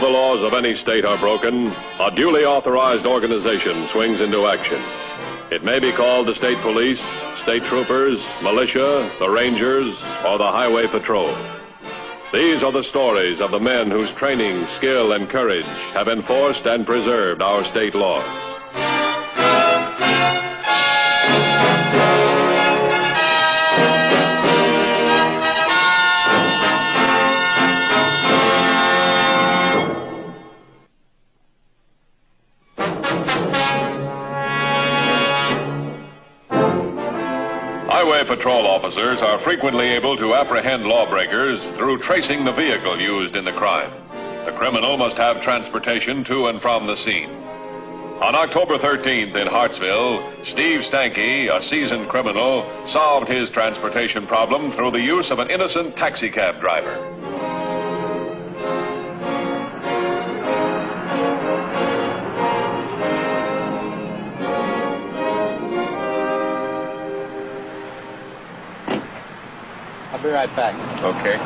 the laws of any state are broken, a duly authorized organization swings into action. It may be called the state police, state troopers, militia, the rangers, or the highway patrol. These are the stories of the men whose training, skill, and courage have enforced and preserved our state laws. Highway patrol officers are frequently able to apprehend lawbreakers through tracing the vehicle used in the crime. The criminal must have transportation to and from the scene. On October 13th in Hartsville, Steve Stanky, a seasoned criminal, solved his transportation problem through the use of an innocent taxicab driver. I'll be right back. Okay.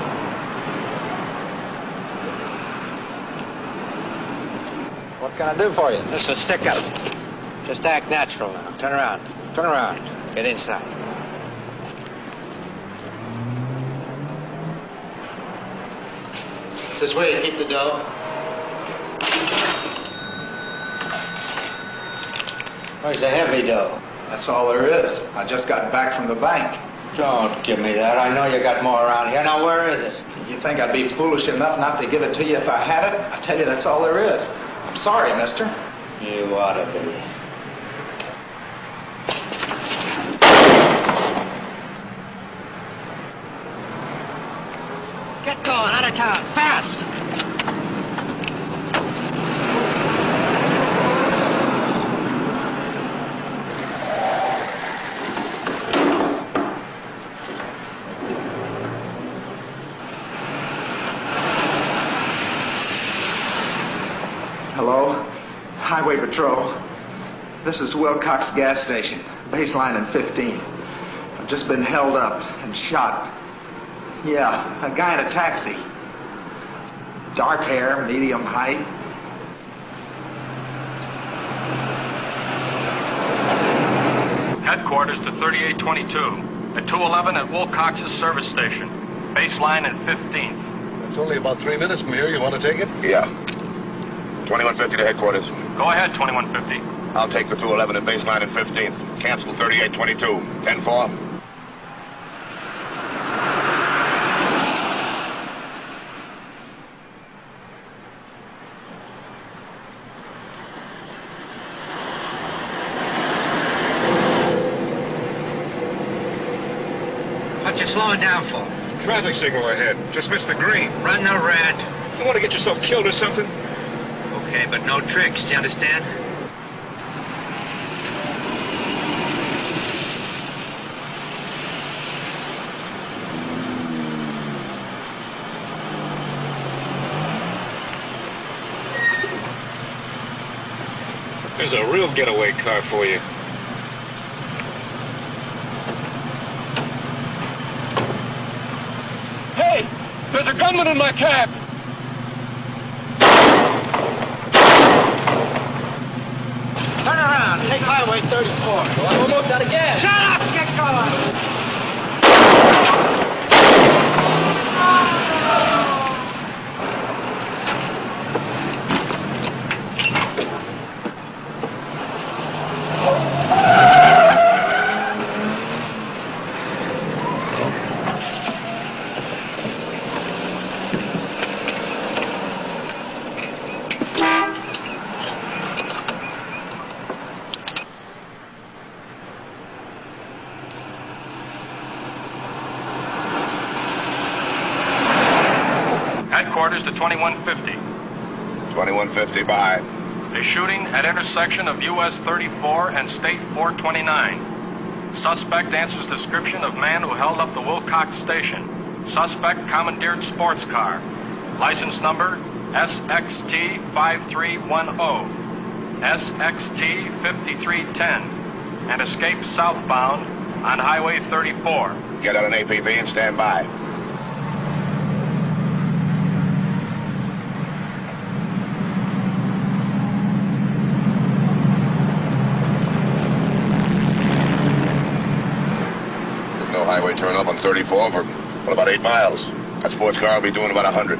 What can I do for you? Just a stick-up. Just act natural now. Turn around. Turn around. Get inside. This way you keep the dough. Where's the heavy dough? That's all there is. I just got back from the bank. Don't give me that. I know you got more around here. Now, where is it? You think I'd be foolish enough not to give it to you if I had it? I tell you, that's all there is. I'm sorry, mister. You ought to be. Get going, out of town, fast! Hello? Highway Patrol. This is Wilcox gas station, baseline in 15. I've just been held up and shot. Yeah, a guy in a taxi. Dark hair, medium height. Headquarters to 3822 at 211 at Wilcox's service station. Baseline at 15th. It's only about 3 minutes from here. You want to take it? Yeah. 2150 to headquarters. Go ahead, 2150. I'll take the 211 at baseline at 15. Cancel 3822. 10-4. What you slowing down for? Traffic signal ahead. Just missed the green. Run the red. You want to get yourself killed or something? Okay, but no tricks, do you understand? There's a real getaway car for you. Hey! There's a gunman in my cab! Turn around. Take Highway 34. Well, I'm almost out of gas. Shut up! Get going! Headquarters to 2150. 2150 by. A shooting at intersection of US 34 and State 429. Suspect answers description of man who held up the Wilcox station. Suspect commandeered sports car. License number SXT 5310, SXT 5310, and escaped southbound on Highway 34. Get out an APB and stand by. with no highway turn up on 34 for, well, about 8 miles. That sports car will be doing about 100.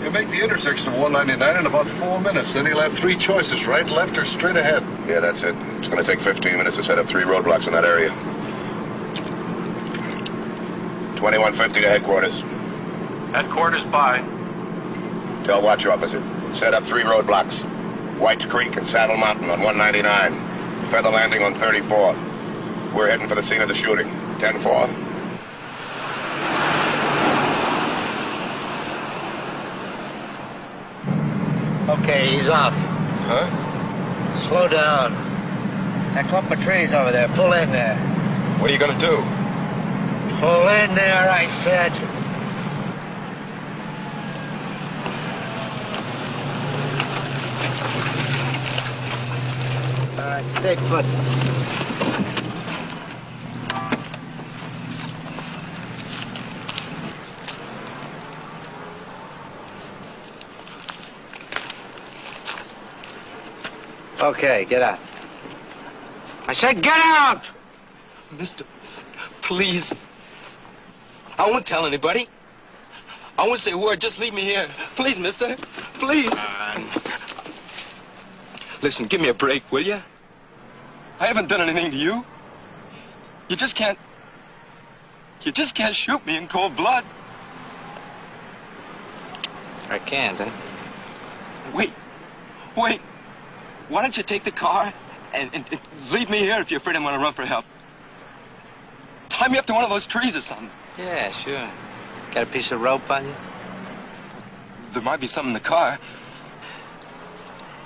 He'll make the intersection of 199 in about 4 minutes. Then he'll have 3 choices, right, left, or straight ahead. Yeah, that's it. It's going to take 15 minutes to set up 3 roadblocks in that area. 2150 to headquarters. Headquarters by. Tell watch officer. Set up 3 roadblocks. White's Creek and Saddle Mountain on 199. Feather Landing on 34. We're heading for the scene of the shooting. 10-4. Okay, he's off. Huh? Slow down. That clump of trees over there. Pull in there. What are you going to do? Pull in there, I said. All right, stay put. Okay, get out. I said get out! Mister, please. I won't tell anybody. I won't say a word. Just leave me here. Please, mister. Please. Listen, give me a break, will you? I haven't done anything to you. You just can't shoot me in cold blood. I can't, huh? Wait. Why don't you take the car and leave me here if you're afraid I'm going to run for help? Tie me up to one of those trees or something. Yeah, sure. Got a piece of rope on you? There might be something in the car.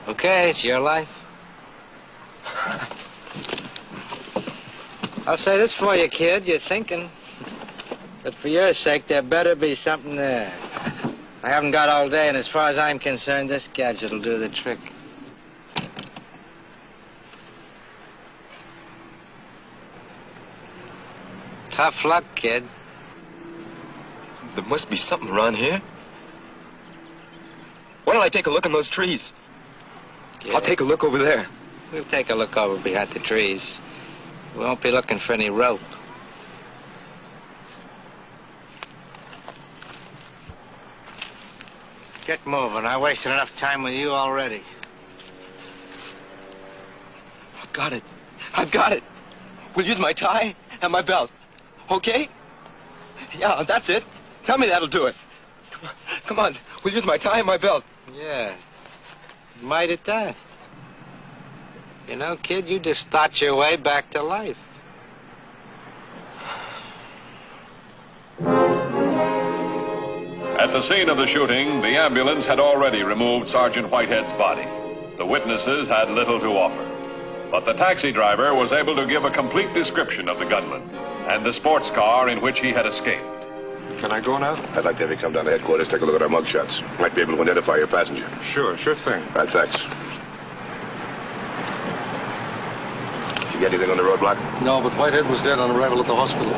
Okay, it's your life. I'll say this for you, kid. You're thinking. But for your sake, there better be something there. I haven't got all day, and as far as I'm concerned, this gadget will do the trick. Tough luck, kid. There must be something around here. Why don't I take a look in those trees? Yeah. I'll take a look over there. We'll take a look over behind the trees. We won't be looking for any rope. Get moving. I wasted enough time with you already. I've got it. We'll use my tie and my belt. Okay? Yeah, that's it. Tell me that'll do it. Come on. We'll use my tie and my belt. Yeah. Might at that. You know, kid, you just thought your way back to life. At the scene of the shooting, the ambulance had already removed Sergeant Whitehead's body. The witnesses had little to offer. But the taxi driver was able to give a complete description of the gunman and the sports car in which he had escaped. Can I go now? I'd like to have you come down to headquarters, take a look at our mugshots. Might be able to identify your passenger. Sure thing. Right, thanks. Did you get anything on the roadblock? No, but Whitehead was dead on arrival at the hospital.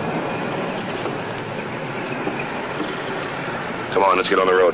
Come on, let's get on the road.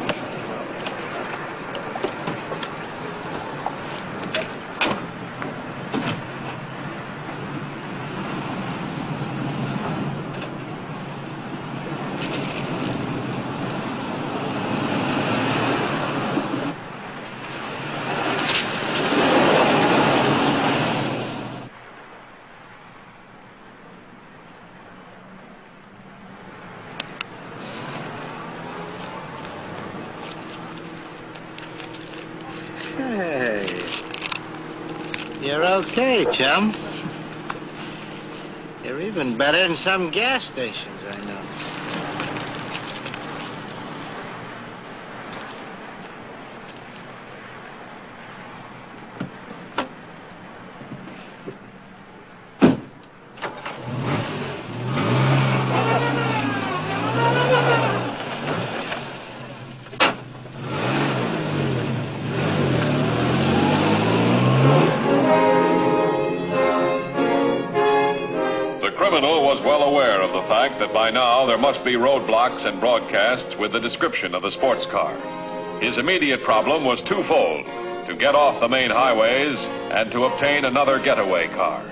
Hey. You're okay, chum. You're even better than some gas stations I know. The criminal was well aware of the fact that by now there must be roadblocks and broadcasts with the description of the sports car. His immediate problem was twofold: to get off the main highways and to obtain another getaway car.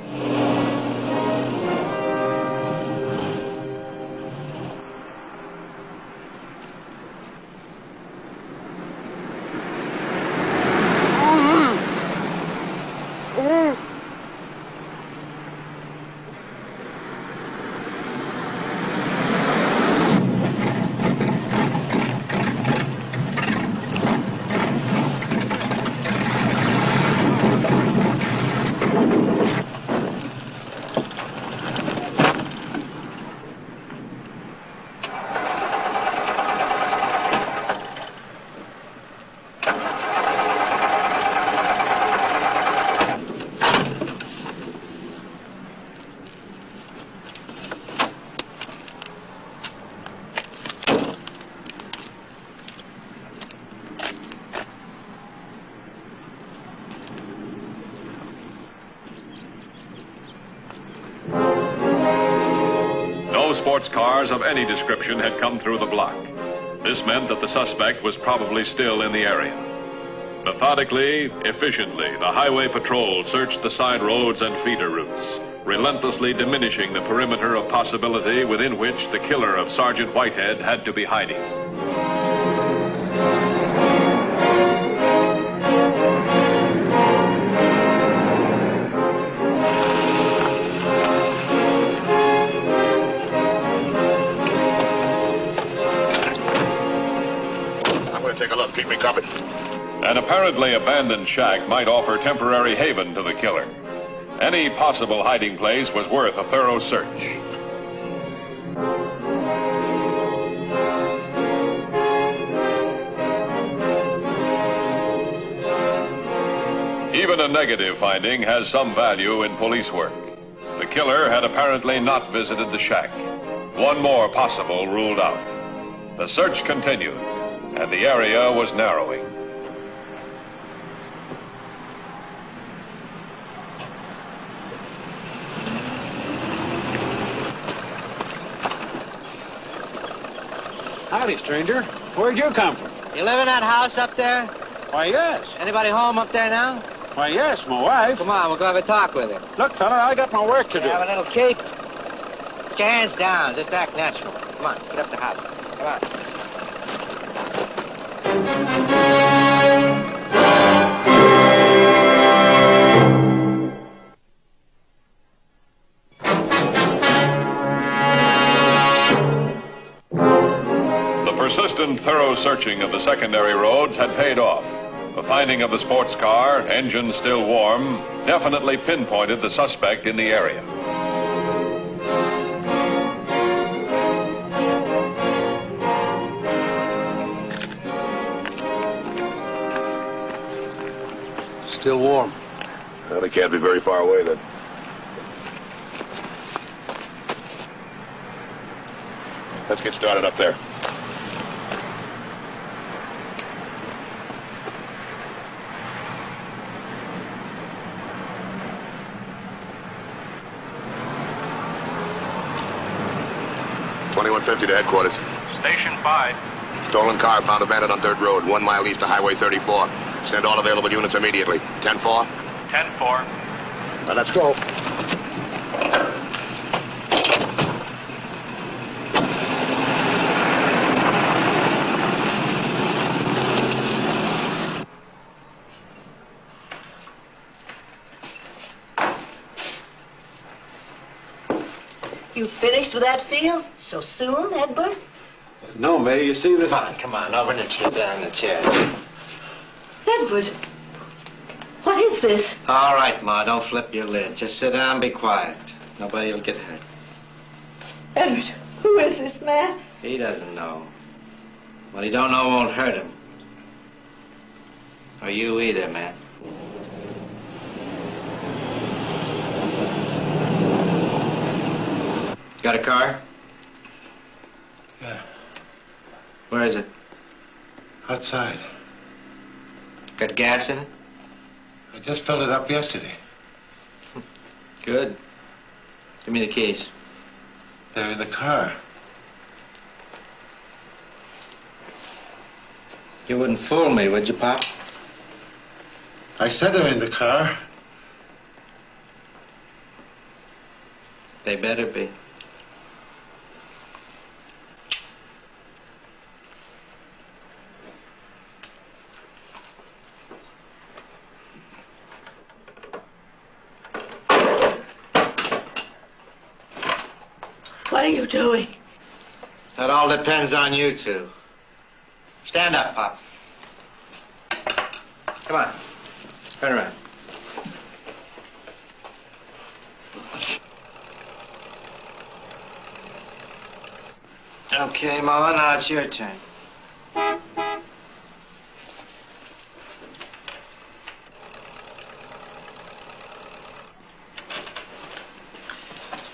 sports cars of any description had come through the block. This meant that the suspect was probably still in the area. Methodically, efficiently, the highway patrol searched the side roads and feeder routes, relentlessly diminishing the perimeter of possibility within which the killer of Sergeant Whitehead had to be hiding. Take a look. Keep me covered. An apparently abandoned shack might offer temporary haven to the killer. Any possible hiding place was worth a thorough search. Even a negative finding has some value in police work. The killer had apparently not visited the shack. One more possible ruled out. The search continued, and the area was narrowing. Howdy, stranger. Where'd you come from? You live in that house up there? Why, yes. Anybody home up there now? Why, yes, my wife. Come on, we'll go have a talk with her. Look, fella, I got my work to do. You have a little cape? Put your hands down. Just act natural. Come on, get up the house. Come on. The persistent, thorough searching of the secondary roads had paid off. The finding of the sports car, engine still warm, definitely pinpointed the suspect in the area. Still warm. Well, they can't be very far away then. Let's get started up there. $21.50 to headquarters. Station 5. Stolen car found abandoned on Dirt Road, 1 mile east of Highway 34. Send all available units immediately. 10-4? 10-4. Let's go. You finished with that field so soon, Edward? No, May, you see this... Come on, over and sit down in the chair. Edward, what is this? All right, Ma, don't flip your lid. Just sit down and be quiet. Nobody will get hurt. Edward, who is this man? He doesn't know. What he don't know won't hurt him. Or you either, man. Got a car? Yeah. Where is it? Outside. Got gas in it? I just filled it up yesterday. Good. Give me the keys. They're in the car. You wouldn't fool me, would you, Pop? I said they're in the car. They better be. What are you doing? That all depends on you two. Stand up, Pop. Come on. Turn around. Okay, Mama, now it's your turn.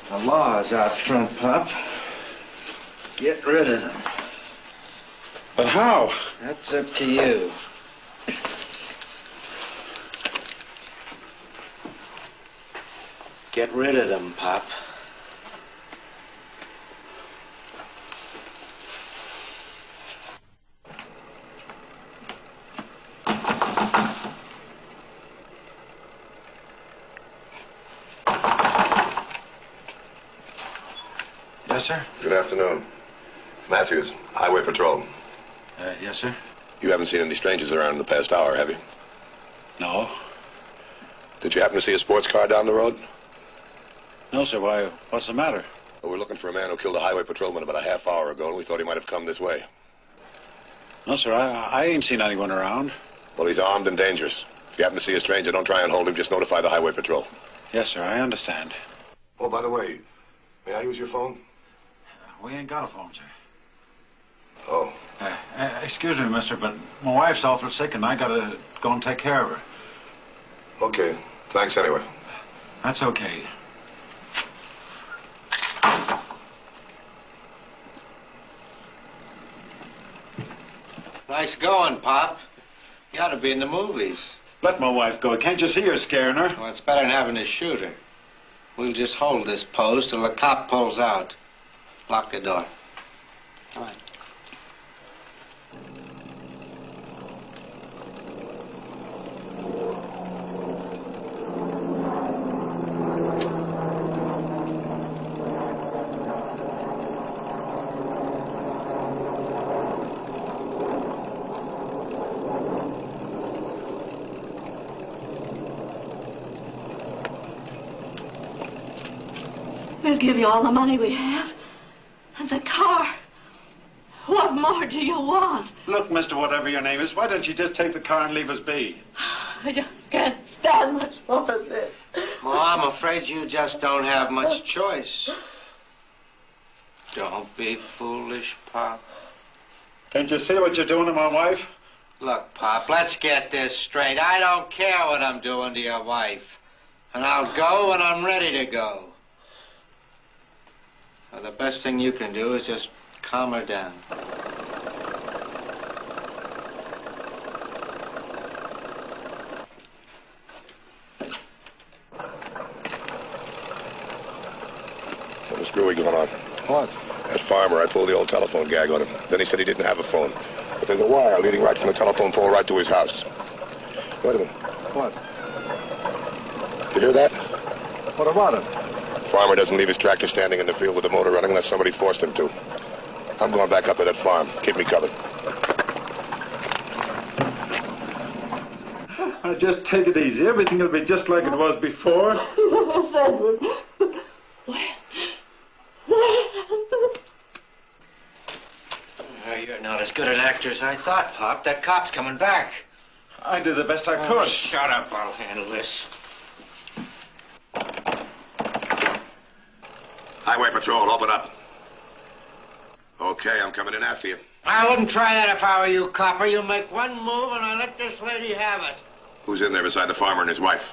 The law's out front, Pop. Get rid of them. But how? That's up to you. Get rid of them, Pop. Yes, sir. Good afternoon. Matthews, Highway Patrol. Yes, sir. You haven't seen any strangers around in the past hour, have you? No. Did you happen to see a sports car down the road? No, sir. Why, what's the matter? Well, we're looking for a man who killed a highway patrolman about a half hour ago, and we thought he might have come this way. No, sir. I ain't seen anyone around. Well, he's armed and dangerous. If you happen to see a stranger, don't try and hold him. Just notify the highway patrol. Yes, sir. I understand. Oh, by the way, may I use your phone? We ain't got a phone, sir. Oh. Excuse me, mister, but my wife's awful sick, and I gotta go and take care of her. Okay. Thanks anyway. That's okay. Nice going, Pop. You ought to be in the movies. Let my wife go. Can't you see her scaring her? Well, it's better than having to shoot her. We'll just hold this pose till the cop pulls out. Lock the door. All right. We'll give you all the money we have. And the car. What more do you want? Look, mister, whatever your name is, why don't you just take the car and leave us be? I just can't stand much more of this. Well, I'm afraid you just don't have much choice. Don't be foolish, Pop. Can't you see what you're doing to my wife? Look, Pop, let's get this straight. I don't care what I'm doing to your wife. And I'll go when I'm ready to go. So the best thing you can do is just calm her down. Something screwy going on. What? That farmer, I pulled the old telephone gag on him. Then he said he didn't have a phone. But there's a wire leading right from the telephone pole right to his house. Wait a minute. What? You hear that? What about it? Farmer doesn't leave his tractor standing in the field with the motor running unless somebody forced him to. I'm going back up to that farm. Keep me covered. Just take it easy. Everything will be just like it was before. You're not as good an actor as I thought, Pop. That cop's coming back. I did the best I could. Shut up. I'll handle this. Highway Patrol, open up. Okay, I'm coming in after you. I wouldn't try that if I were you, copper. You make one move and I let this lady have it. Who's in there beside the farmer and his wife?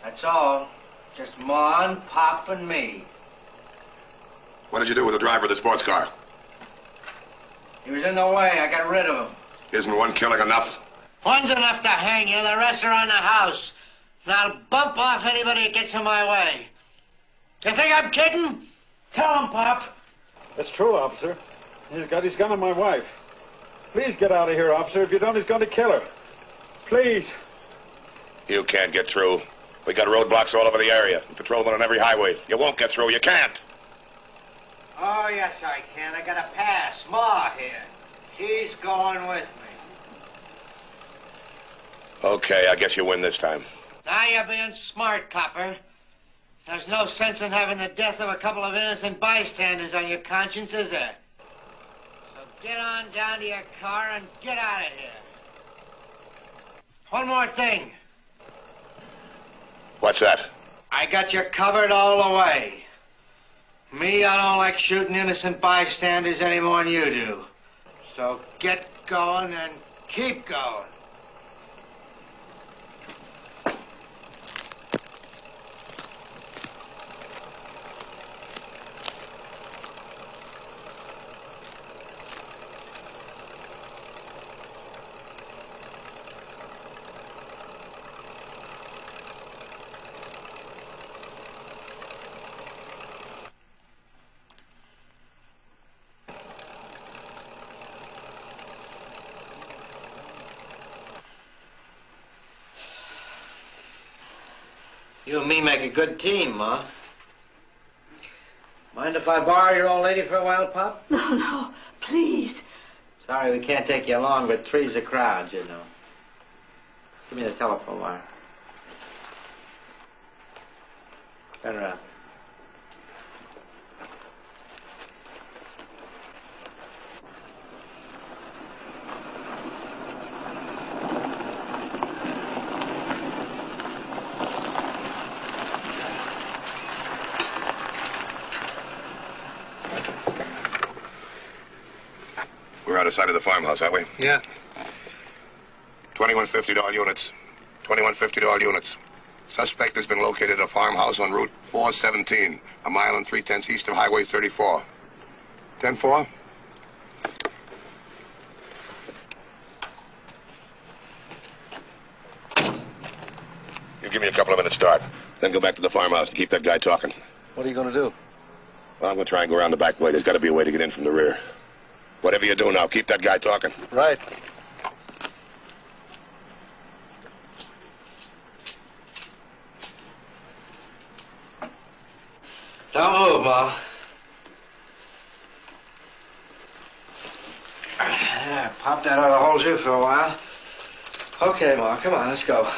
That's all. Just Ma and Pop and me. What did you do with the driver of the sports car? He was in the way. I got rid of him. Isn't one killing enough? One's enough to hang you. The rest are on the house. And I'll bump off anybody that gets in my way. You think I'm kidding? Tell him, Pop. That's true, officer. He's got his gun on my wife. Please get out of here, officer. If you don't, he's going to kill her. Please. You can't get through. We got roadblocks all over the area. Patrolmen on every highway. You won't get through. You can't. Oh, yes, I can. I got a pass. Ma here. She's going with me. Okay, I guess you win this time. Now you're being smart, copper. There's no sense in having the death of a couple of innocent bystanders on your conscience, is there? So get on down to your car and get out of here. One more thing. What's that? I got you covered all the way. Me, I don't like shooting innocent bystanders any more than you do. So get going and keep going. You and me make a good team, Ma. Mind if I borrow your old lady for a while, Pop? No, please. Sorry we can't take you along, but three's a crowd, you know. Give me the telephone wire. Turn around. We're out of sight of the farmhouse, aren't we? Yeah. 2150 to all units. 2150 to all units. Suspect has been located at a farmhouse on Route 417, a mile and 3/10 east of Highway 34. 10-4? You give me a couple of minutes start. Then go back to the farmhouse and keep that guy talking. What are you going to do? Well, I'm going to try and go around the back way. There's got to be a way to get in from the rear. Whatever you do now, keep that guy talking. Right. Don't move, Ma. Yeah, Pop, that ought to hold you for a while. Okay, Ma, come on, let's go.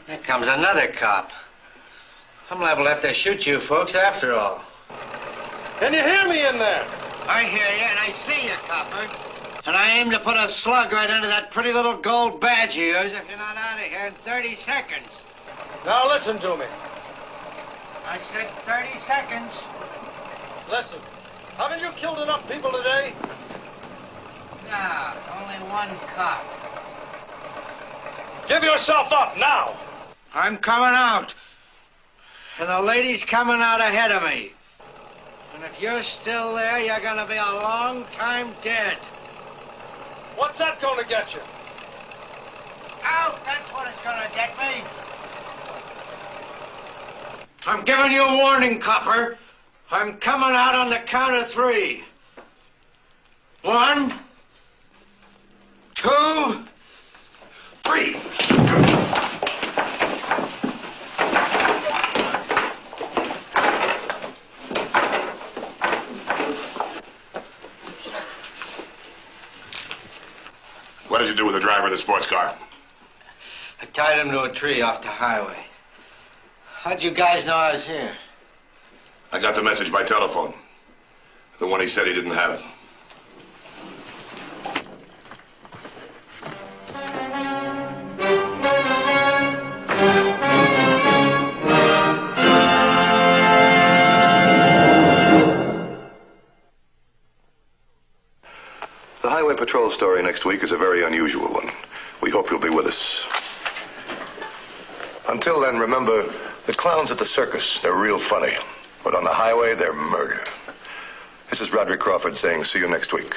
Here comes another cop. I'm liable to have to shoot you folks after all. Can you hear me in there? I hear you, and I see you, copper. And I aim to put a slug right under that pretty little gold badge of yours if you're not out of here in 30 seconds. Now listen to me. I said 30 seconds. Listen. Haven't you killed enough people today? No, only one cop. Give yourself up now. I'm coming out. And the lady's coming out ahead of me. And if you're still there, you're going to be a long time dead. What's that going to get you? Out! That's what it's going to get me. I'm giving you a warning, copper. I'm coming out on the count of 3. 1, 2, 3. What did you do with the driver of the sports car? I tied him to a tree off the highway. How'd you guys know I was here? I got the message by telephone. The one he said he didn't have it. The Highway Patrol story next week is a very unusual one. We hope you'll be with us. Until then, remember, the clowns at the circus, they're real funny. But on the highway, they're murder. This is Roderick Crawford saying see you next week.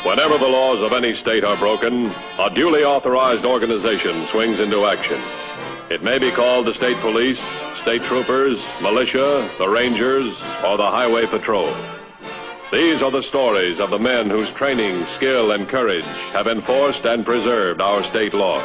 Whenever the laws of any state are broken, a duly authorized organization swings into action. It may be called the state police, state troopers, militia, the rangers, or the highway patrol. These are the stories of the men whose training, skill, and courage have enforced and preserved our state laws.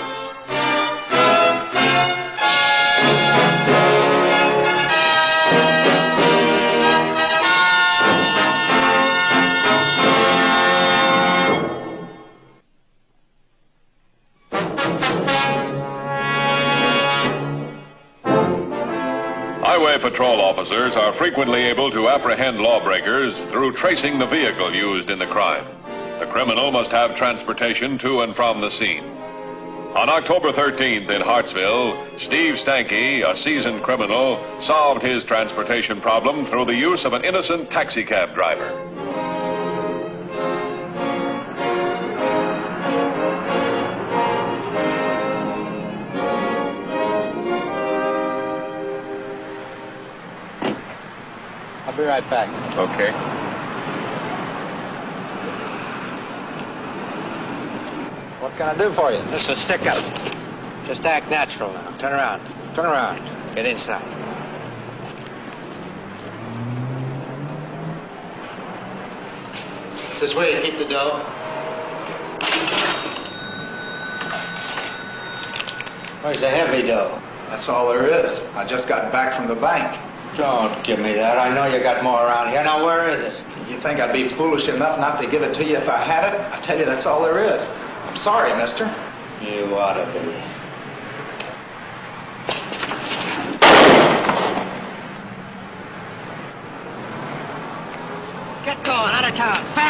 Highway patrol officers are frequently able to apprehend lawbreakers through tracing the vehicle used in the crime. The criminal must have transportation to and from the scene. On October 13th in Hartsville, Steve Stanky, a seasoned criminal, solved his transportation problem through the use of an innocent taxicab driver. I'll be right back. Okay. What can I do for you? Just a stick up. Just act natural now. Turn around. Turn around. Get inside. This way you keep the dough. Where's the heavy dough? That's all there is. I just got back from the bank. Don't give me that. I know you got more around here. Now, where is it? You think I'd be foolish enough not to give it to you if I had it? I tell you, that's all there is. I'm sorry, mister. You ought to be. Get going, out of town, fast!